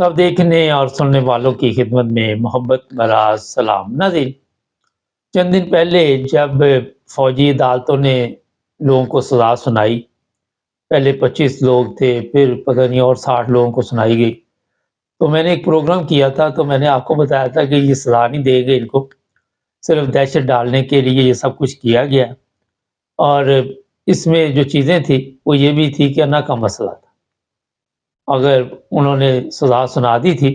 سب دیکھنے اور سننے والوں کی خدمت میں محبت بھرا سلام ناظرین۔ چند دن پہلے جب فوجی عدالتوں نے لوگوں کو سزا سنائی، پہلے 25 لوگ تھے، پھر پتہ نہیں اور 60 لوگوں کو سنائی گئی، تو میں نے ایک پروگرام کیا تھا، تو میں نے آپ کو بتایا تھا کہ یہ سزا نہیں دے گے، ان کو صرف دہشت ڈالنے کے لیے یہ سب کچھ کیا گیا۔ اور اس میں جو چیزیں تھیں وہ یہ بھی تھی کہ انا کا مسئلہ تھا۔ اگر انہوں نے سزا سنا دی تھی،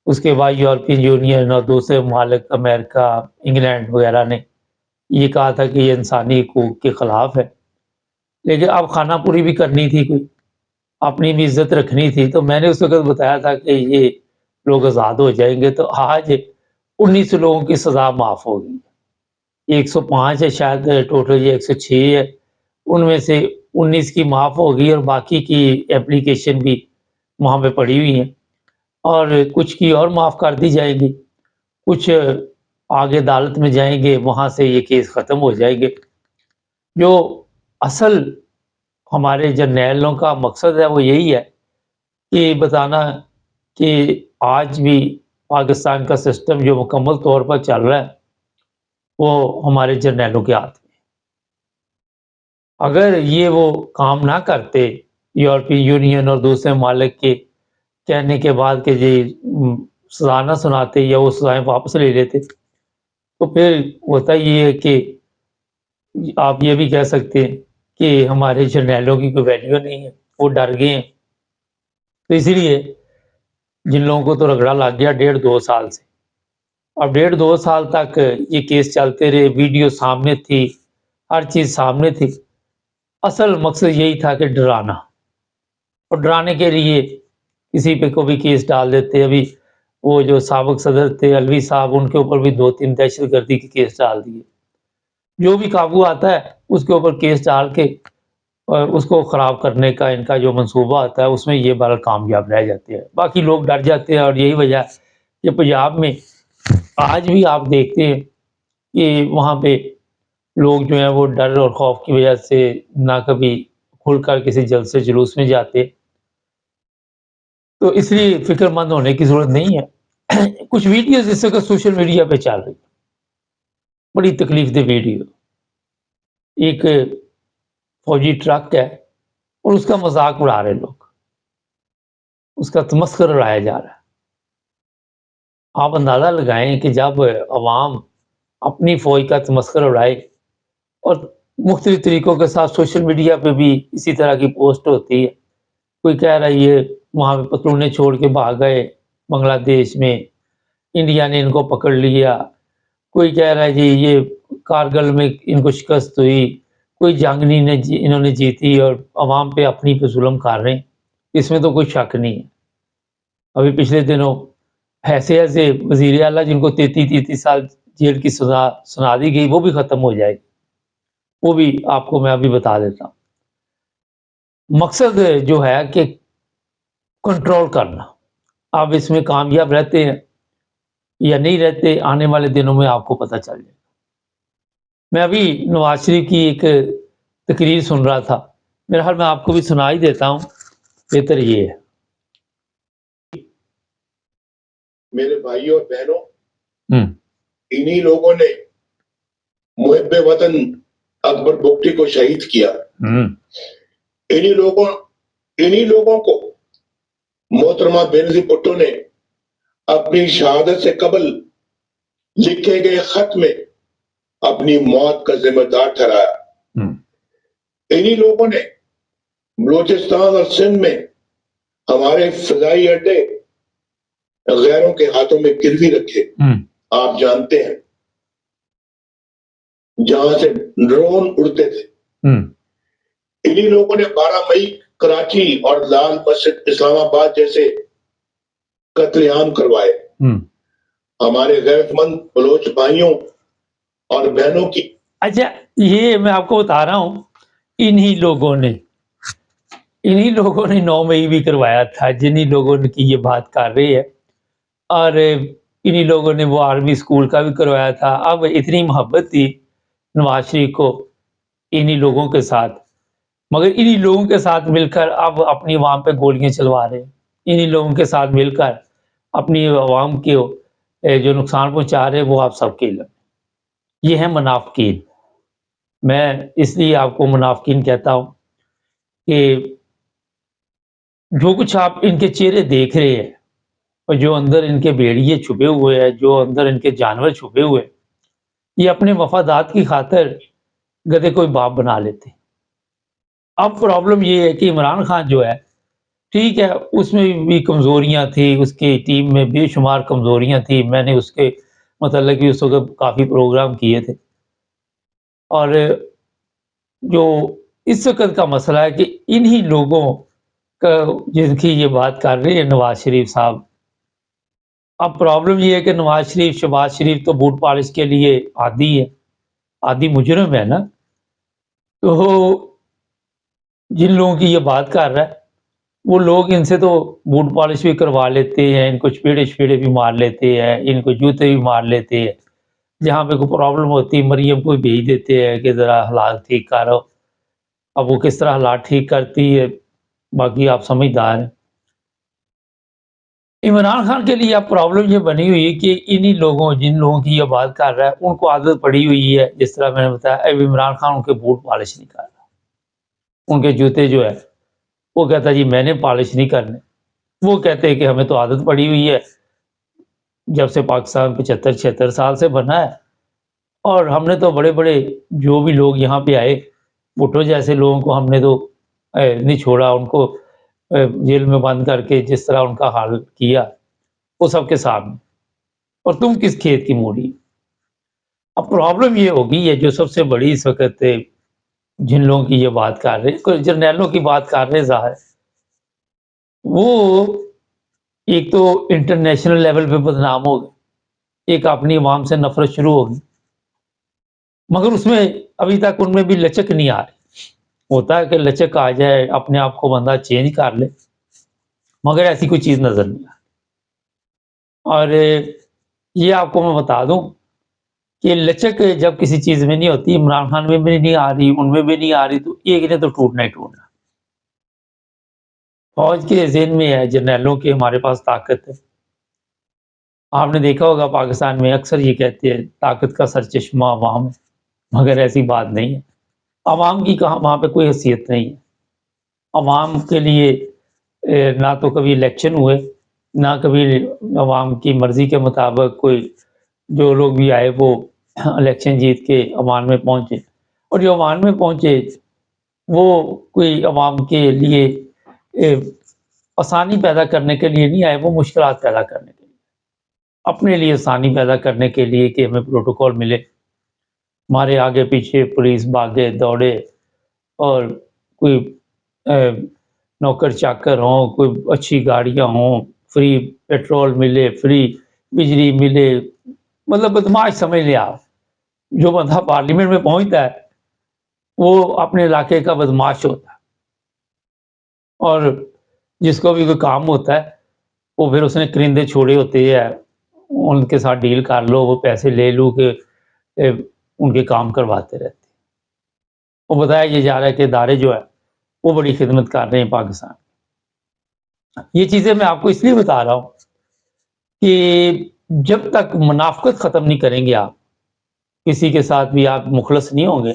اس کے بعد یورپین یونین اور دوسرے ممالک امریکہ، انگلینڈ وغیرہ نے یہ کہا تھا کہ یہ انسانی حقوق کے خلاف ہے، لیکن اب خانہ پوری بھی کرنی تھی، کوئی اپنی بھی عزت رکھنی تھی، تو میں نے اس وقت بتایا تھا کہ یہ لوگ آزاد ہو جائیں گے۔ تو آج 19 لوگوں کی سزا معاف ہو گئی، 105 ہے شاید ٹوٹل، یہ 106 ہے، ان میں سے 19 کی معاف ہو گئی اور باقی کی اپلیکیشن بھی وہاں پہ پڑی ہوئی ہیں، اور کچھ کی اور معاف کر دی جائے گی، کچھ آگے عدالت میں جائیں گے، وہاں سے یہ کیس ختم ہو جائے گے۔ جو اصل ہمارے جرنیلوں کا مقصد ہے وہ یہی ہے کہ بتانا کہ آج بھی پاکستان کا سسٹم جو مکمل طور پر چل رہا ہے وہ ہمارے جرنیلوں کے ہاتھ میں۔ اگر یہ وہ کام نہ کرتے، یورپی یونین اور دوسرے ممالک کے کہنے کے بعد کہ جی سزا نہ سناتے یا وہ سزائیں واپس لے لیتے، تو پھر ہوتا یہ ہے کہ آپ یہ بھی کہہ سکتے ہیں کہ ہمارے جرنیلوں کی کوئی ویلیو نہیں ہے، وہ ڈر گئے ہیں۔ تو اسی لیے جن لوگوں کو تو رگڑا لگ گیا 1.5-2 سال سے، اب 1.5-2 سال تک یہ کیس چلتے رہے، ویڈیو سامنے تھی، ہر چیز سامنے تھی۔ اصل مقصد یہی تھا کہ ڈرانا، اور ڈرانے کے لیے کسی پہ کو بھی کیس ڈال دیتے۔ ابھی وہ جو سابق صدر تھے علوی صاحب، ان کے اوپر بھی 2-3 دہشت گردی کے کیس ڈال دیے۔ جو بھی قابو آتا ہے اس کے اوپر کیس ڈال کے اور اس کو خراب کرنے کا ان کا جو منصوبہ آتا ہے اس میں یہ بار کامیاب رہ جاتے ہیں، باقی لوگ ڈر جاتے ہیں۔ اور یہی وجہ ہے کہ پنجاب میں آج بھی آپ دیکھتے ہیں کہ وہاں پہ لوگ جو ہیں وہ ڈر اور خوف کی وجہ سے نہ کبھی کھل کر کسی جلسے جلوس میں جاتے۔ تو اس لیے فکر مند ہونے کی ضرورت نہیں ہے۔ کچھ ویڈیوز اس وقت سوشل میڈیا پہ چل رہی، بڑی تکلیف دہ ویڈیو، ایک فوجی ٹرک ہے اور اس کا مذاق اڑا رہے لوگ، اس کا تمسخر اڑایا جا رہا ہے۔ آپ اندازہ لگائیں کہ جب عوام اپنی فوج کا تمسخر اڑائے، اور مختلف طریقوں کے ساتھ سوشل میڈیا پہ بھی اسی طرح کی پوسٹ ہوتی ہے، کوئی کہہ رہا ہے یہ وہاں پہ پتلونے چھوڑ کے بھاگ گئے بنگلہ دیش میں، انڈیا نے ان کو پکڑ لیا، کوئی کہہ رہا ہے جی یہ کارگل میں ان کو شکست ہوئی، کوئی جنگ نہیں انہوں نے جیتی، اور عوام پہ اپنی پہ ظلم کر رہے ہیں۔ اس میں تو کوئی شک نہیں ہے۔ ابھی پچھلے دنوں ایسے وزیر اعلیٰ جن کو 33 سال جیل کی سزا سنا دی گئی، وہ بھی ختم ہو جائے گی، وہ بھی آپ کو میں ابھی بتا دیتا ہوں۔ مقصد جو ہے کہ کنٹرول کرنا، آپ اس میں کامیاب رہتے ہیں یا نہیں رہتے، آنے والے دنوں میں آپ کو پتہ چل جائے گا۔ میں ابھی نواز شریف کی ایک تقریر سن رہا تھا، میرا خیال میں آپ کو بھی سنا ہی دیتا ہوں، بہتر یہ ہے۔ میرے بھائیوں اور بہنوں، انہی لوگوں نے محب وطن اکبر بگٹی کو شہید کیا۔ انہی لوگوں کو محترمہ بینظیر بھٹو نے اپنی شہادت سے قبل لکھے گئے خط میں اپنی موت کا ذمہ دار ٹھہرایا۔ انہی لوگوں نے بلوچستان اور سندھ میں ہمارے فضائی اڈے غیروں کے ہاتھوں میں گروی رکھے۔ آپ جانتے ہیں جہاں سے ڈرون اڑتے تھے۔ انہی لوگوں نے 12 مئی کراچی اور لال مسجد اسلام آباد جیسے قتل عام کروائے۔ ہمارے غیرت مند بلوچ بھائیوں اور بہنوں کی، اچھا یہ میں آپ کو بتا رہا ہوں، انہی لوگوں نے 9 مئی بھی کروایا تھا، جنہی لوگوں نے کی یہ بات کر رہی ہے، اور انہی لوگوں نے وہ آرمی اسکول کا بھی کروایا تھا۔ اب اتنی محبت تھی نواز شریف کو انہی لوگوں کے ساتھ، مگر انہی لوگوں کے ساتھ مل کر اب اپنی عوام پہ گولیاں چلوا رہے ہیں۔ انہی لوگوں کے ساتھ مل کر اپنی عوام کے جو نقصان پہنچا رہے وہ آپ سب کے علم. یہ ہیں منافقین. میں اس لیے آپ کو منافقین کہتا ہوں کہ جو کچھ آپ ان کے چہرے دیکھ رہے ہیں اور جو اندر ان کے بھیڑیے چھپے ہوئے ہیں، جو اندر ان کے جانور چھپے ہوئے ہیں، یہ اپنے مفادات کی خاطر گدھے کوئی باپ بنا لیتے. اب پرابلم یہ ہے کہ عمران خان جو ہے ٹھیک ہے، اس میں بھی کمزوریاں تھی، اس کی ٹیم میں بے شمار کمزوریاں تھی. میں نے اس کے متعلق بھی اس وقت کافی پروگرام کیے تھے. اور جو اس وقت کا مسئلہ ہے کہ انہی لوگوں کا جن کی یہ بات کر رہے ہیں نواز شریف صاحب، اب پرابلم یہ ہے کہ نواز شریف، شہباز شریف تو بوٹ پالش کے لیے عادی ہے، عادی مجرم ہے نا. تو جن لوگوں کی یہ بات کر رہا ہے وہ لوگ ان سے تو بوٹ پالش بھی کروا لیتے ہیں، ان کو چپیڑے شپیڑے بھی مار لیتے ہیں، ان کو جوتے بھی مار لیتے ہیں. جہاں پہ کوئی پرابلم ہوتی مریم کو بھیج دیتے ہیں کہ ذرا حالات ٹھیک کرو. اب وہ کس طرح حالات ٹھیک کرتی ہے باقی آپ سمجھدار ہیں. عمران خان کے لیے اب پرابلم یہ بنی ہوئی ہے کہ انہی لوگوں، جن لوگوں کی یہ بات کر رہا ہے ان کو عادت پڑی ہوئی ہے، جس طرح میں نے بتایا اب عمران خان ان کے بوٹ پالش نہیں کر رہا، ان کے جوتے جو ہے وہ کہتا ہے جی میں نے پالش نہیں کرنے. وہ کہتے ہیں کہ ہمیں تو عادت پڑی ہوئی ہے، جب سے پاکستان 75-76 سال سے بنا ہے، اور ہم نے تو بڑے بڑے جو بھی لوگ یہاں پہ آئے بھٹو جیسے لوگوں کو ہم نے تو نہیں چھوڑا، ان کو جیل میں بند کر کے جس طرح ان کا حال کیا وہ سب کے سامنے، اور تم کس کھیت کی موڑی. اب پرابلم یہ ہوگی ہے جو سب سے بڑی اس وقت جن لوگوں کی یہ بات کر رہے، جرنیلوں کی بات کر رہے ظاہر، وہ ایک تو انٹرنیشنل لیول پہ بدنام ہو گئے، ایک اپنی عوام سے نفرت شروع ہوگی، مگر اس میں ابھی تک ان میں بھی لچک نہیں آ رہی. ہوتا ہے کہ لچک آ جائے، اپنے آپ کو بندہ چینج کر لے، مگر ایسی کوئی چیز نظر نہیں آ رہی. اور یہ آپ کو میں بتا دوں کہ لچک جب کسی چیز میں نہیں ہوتی، عمران خان میں بھی نہیں آ رہی، ان میں بھی نہیں آ رہی، تو ایک نے تو ٹوٹنا ہی ٹوٹنا. فوج کے ذہن میں ہے، جرنیلوں کے ہمارے پاس طاقت ہے. آپ نے دیکھا ہوگا پاکستان میں اکثر یہ کہتے ہیں طاقت کا سرچشمہ عوام ہے، مگر ایسی بات نہیں ہے. عوام کی کہاں وہاں پہ کوئی حیثیت نہیں ہے. عوام کے لیے نہ تو کبھی الیکشن ہوئے، نہ کبھی عوام کی مرضی کے مطابق کوئی جو لوگ بھی آئے وہ الیکشن جیت کے عوام میں پہنچے، اور جو عوام میں پہنچے وہ کوئی عوام کے لیے آسانی پیدا کرنے کے لیے نہیں آئے، وہ مشکلات پیدا کرنے کے لیے، اپنے لیے آسانی پیدا کرنے کے لیے کہ ہمیں پروٹوکول ملے، ہمارے آگے پیچھے پولیس بھاگے دوڑے، اور کوئی نوکر چاکر ہوں، کوئی اچھی گاڑیاں ہوں، فری پیٹرول ملے، فری بجلی ملے. مطلب بدماش سمجھ لیں آپ. جو بندہ پارلیمنٹ میں پہنچتا ہے وہ اپنے علاقے کا بدماش ہوتا ہے، اور جس کو بھی کوئی کام ہوتا ہے وہ پھر اس نے کرندے چھوڑے ہوتے ہیں، ان کے ساتھ ڈیل کر لو، وہ پیسے لے لو کہ ان کے کام کرواتے رہتے. وہ بتایا یہ جا رہا ہے کہ ادارے جو ہے وہ بڑی خدمت کر رہے ہیں پاکستان. یہ چیزیں میں آپ کو اس لیے بتا رہا ہوں کہ جب تک منافقت ختم نہیں کریں گے آپ، کسی کے ساتھ بھی آپ مخلص نہیں ہوں گے،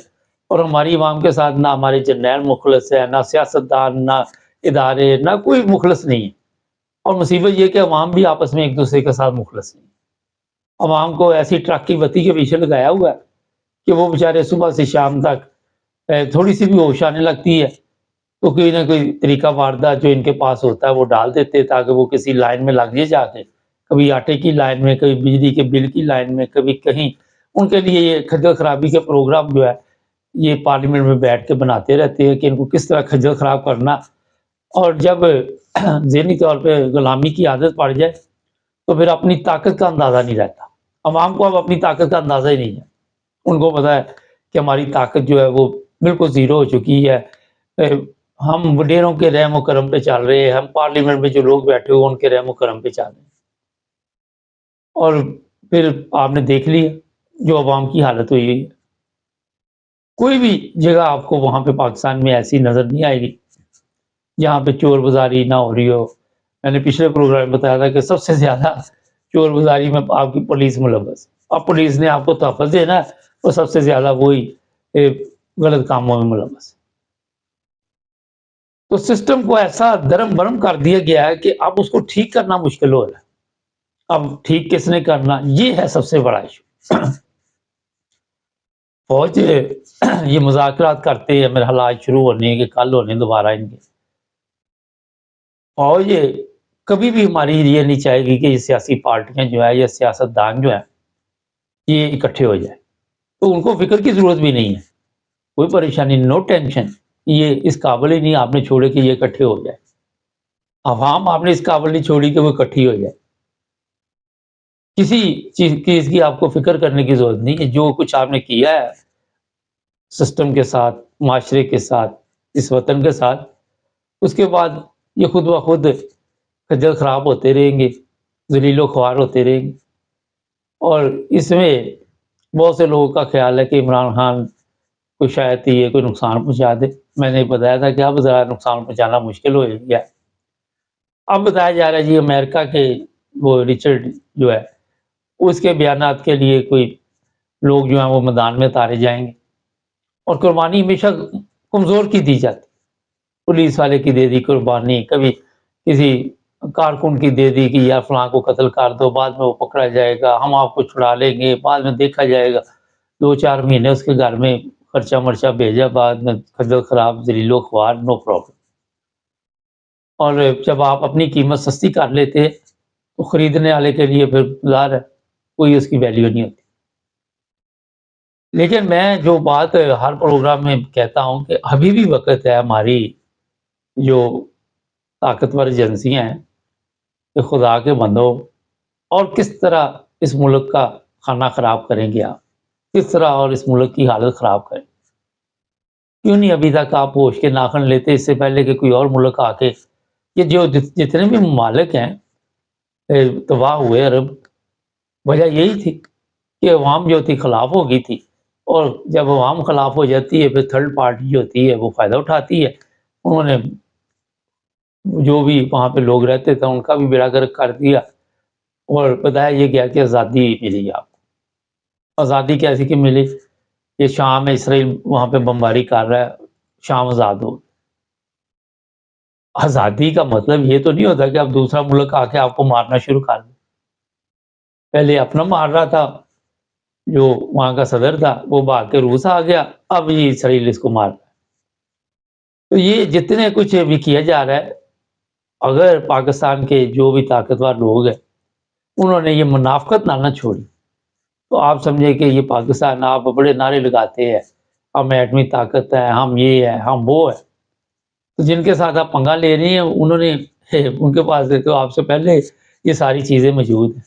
اور ہماری عوام کے ساتھ نہ ہمارے جرنیل مخلص ہے، نہ سیاستدان، نہ ادارے، نہ کوئی مخلص نہیں ہے. اور مصیبت یہ کہ عوام بھی آپس میں ایک دوسرے کے ساتھ مخلص نہیں. عوام کو ایسی ٹرک کی بتی کے پیچھے لگایا ہوا ہے کہ وہ بیچارے صبح سے شام تک تھوڑی سی بھی ہوش آنے لگتی ہے تو کوئی نہ کوئی طریقہ واردات جو ان کے پاس ہوتا ہے وہ ڈال دیتے تاکہ وہ کسی لائن میں لگ جا کے، کبھی آٹے کی لائن میں، کبھی بجلی کے بل کی لائن میں، کبھی کہیں. ان کے لیے یہ کھجل خرابی کے پروگرام جو ہے یہ پارلیمنٹ میں بیٹھ کے بناتے رہتے ہیں کہ ان کو کس طرح کھجل خراب کرنا. اور جب ذہنی طور پہ غلامی کی عادت پڑ جائے تو پھر اپنی طاقت کا اندازہ نہیں رہتا. عوام کو اب اپنی طاقت کا اندازہ ہی نہیں ہے. ان کو پتا ہے کہ ہماری طاقت جو ہے وہ بالکل زیرو ہو چکی ہے. ہم وڈیروں کے رحم و کرم پہ چل رہے ہیں، ہم پارلیمنٹ میں جو لوگ بیٹھے ہوئے ان کے رحم و کرم پہ چل رہے ہیں. اور پھر آپ نے دیکھ لیا جو عوام کی حالت ہوئی ہے. کوئی بھی جگہ آپ کو وہاں پہ پاکستان میں ایسی نظر نہیں آئے گی جہاں پہ چور بازاری نہ ہو رہی ہو، میں نے پچھلے پروگرام میں بتایا تھا کہ سب سے زیادہ چور بازاری میں آپ کی پولیس ملوث. اب پولیس نے آپ کو تحفظ دینا وہ سب سے زیادہ وہی غلط کاموں میں ملوث. تو سسٹم کو ایسا درم برم کر دیا گیا ہے کہ اب اس کو ٹھیک کرنا مشکل ہو رہا ہے. اب ٹھیک کس نے کرنا، یہ ہے سب سے بڑا ایشو. فوج یہ مذاکرات کرتے ہیں میرے حالات شروع ہونے کہ کل ہونے دوبارہ ان کے. فوج کبھی بھی ہماری یہ نہیں چاہے گی کہ یہ سیاسی پارٹیاں جو ہے یا سیاست دان جو ہیں یہ اکٹھے ہو جائیں. تو ان کو فکر کی ضرورت بھی نہیں ہے، کوئی پریشانی، نو ٹینشن. یہ اس قابل ہی نہیں آپ نے چھوڑے کہ یہ اکٹھے ہو جائے. عوام آپ نے اس قابل نہیں چھوڑی کہ وہ اکٹھی ہو جائے. کسی چیز کی آپ کو فکر کرنے کی ضرورت نہیں ہے. جو کچھ آپ نے کیا ہے سسٹم کے ساتھ، معاشرے کے ساتھ، اس وطن کے ساتھ، اس کے بعد یہ خود بخود خجل خراب ہوتے رہیں گے، ذلیل و خوار ہوتے رہیں گے. اور اس میں بہت سے لوگوں کا خیال ہے کہ عمران خان کو شاید یہ کوئی نقصان پہنچا دے. میں نے بتایا تھا کہ اب ذرا نقصان پہنچانا مشکل ہو گیا. اب بتایا جا رہا ہے جی امریکہ کے وہ رچرڈ جو ہے اس کے بیانات کے لیے کوئی لوگ جو ہیں وہ میدان میں اتارے جائیں گے. اور قربانی ہمیشہ کمزور کی دی جاتی، پولیس والے کی دے دی قربانی، کبھی کسی کارکن کی دے دی کہ یار فلاں کو قتل کر دو، بعد میں وہ پکڑا جائے گا، ہم آپ کو چھڑا لیں گے، بعد میں دیکھا جائے گا. 2-4 مہینے اس کے گھر میں خرچہ مرچہ بھیجا، بعد میں خجل خراب، ذلیل و خوار، نو پرابلم. اور جب آپ اپنی قیمت سستی کر لیتے تو خریدنے والے کے لیے پھر ظاہر ہے کوئی اس کی ویلیو نہیں ہوتی. لیکن میں جو بات ہر پروگرام میں کہتا ہوں کہ ابھی بھی وقت ہے ہماری جو طاقتور ایجنسیاں ہیں کہ خدا کے بندو، اور کس طرح اس ملک کا کھانا خراب کریں گے آپ، کس طرح اور اس ملک کی حالت خراب کریں. کیوں نہیں ابھی تک آپ ہوش کے ناخن لیتے اس سے پہلے کہ کوئی اور ملک آ کے یہ جو جتنے بھی ممالک ہیں تباہ ہوئے عرب، وجہ یہی تھی کہ عوام جو تھی خلاف ہو گئی تھی. اور جب عوام خلاف ہو جاتی ہے پھر تھرڈ پارٹی جو ہوتی ہے وہ فائدہ اٹھاتی ہے. انہوں نے جو بھی وہاں پہ لوگ رہتے تھے ان کا بھی بیڑا گرک کر دیا اور بتایا یہ گیا کہ آزادی ملی آپ کو. آزادی کیسی کہ ملی؟ یہ شام میں اسرائیل وہاں پہ بمباری کر رہا ہے، شام آزاد ہو. آزادی کا مطلب یہ تو نہیں ہوتا کہ اب دوسرا ملک آ کے آپ کو مارنا شروع کر دے. پہلے اپنا مار رہا تھا، جو وہاں کا صدر تھا وہ بھاگ کے روس آ گیا، اب یہ اسرائیل اس کو مار رہا ہے. تو یہ جتنے کچھ بھی کیا جا رہا ہے، اگر پاکستان کے جو بھی طاقتور لوگ ہیں انہوں نے یہ منافقت نہ چھوڑی تو آپ سمجھے کہ یہ پاکستان، آپ بڑے نعرے لگاتے ہیں ہم ایٹمی طاقت ہے، ہم یہ ہے، ہم وہ ہے. تو جن کے ساتھ آپ پنگا لے رہی ہیں انہوں نے ان کے پاس تو آپ سے پہلے یہ ساری چیزیں موجود ہیں.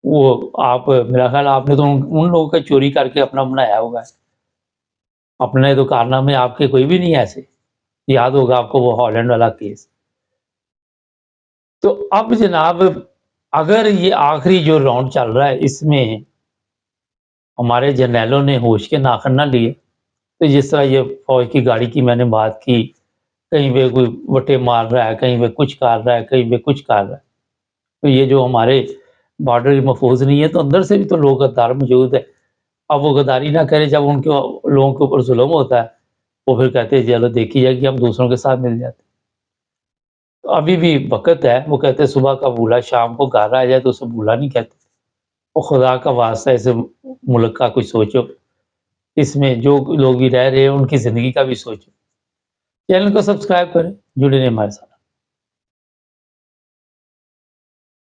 وہ آپ میرا خیال آپ نے تو ان لوگوں کا چوری کر کے اپنا بنایا ہوگا. اپنے تو کارنامے آپ کے کوئی بھی نہیں ایسے. یاد ہوگا آپ کو وہ ہالینڈ والا کیس. تو اب جناب اگر یہ آخری جو راؤنڈ چل رہا ہے اس میں ہمارے جرنیلوں نے ہوش کے ناخن نہ لیے تو جس طرح یہ فوج کی گاڑی کی میں نے بات کی، کہیں پہ کوئی وٹے مار رہا ہے، کہیں پہ کچھ کر رہا ہے، کہیں پہ کچھ کر رہا ہے. تو یہ جو ہمارے بارڈر محفوظ نہیں ہے تو اندر سے بھی تو لوگ غدار موجود ہے. اب وہ غداری نہ کرے، جب ان کے لوگوں کے اوپر ظلم ہوتا ہے وہ پھر کہتے ہیں چلو دیکھی جائے کہ ہم دوسروں کے ساتھ مل جاتے. تو ابھی بھی وقت ہے. وہ کہتے ہیں صبح کا بھولا شام کو گھر آ جائے تو اسے بھولا نہیں کہتے. وہ خدا کا واسطہ ایسے ملک کا کچھ سوچو، اس میں جو لوگ بھی رہ رہے ہیں ان کی زندگی کا بھی سوچو. چینل کو سبسکرائب کریں، جڑے رہیں ہمارے ساتھ.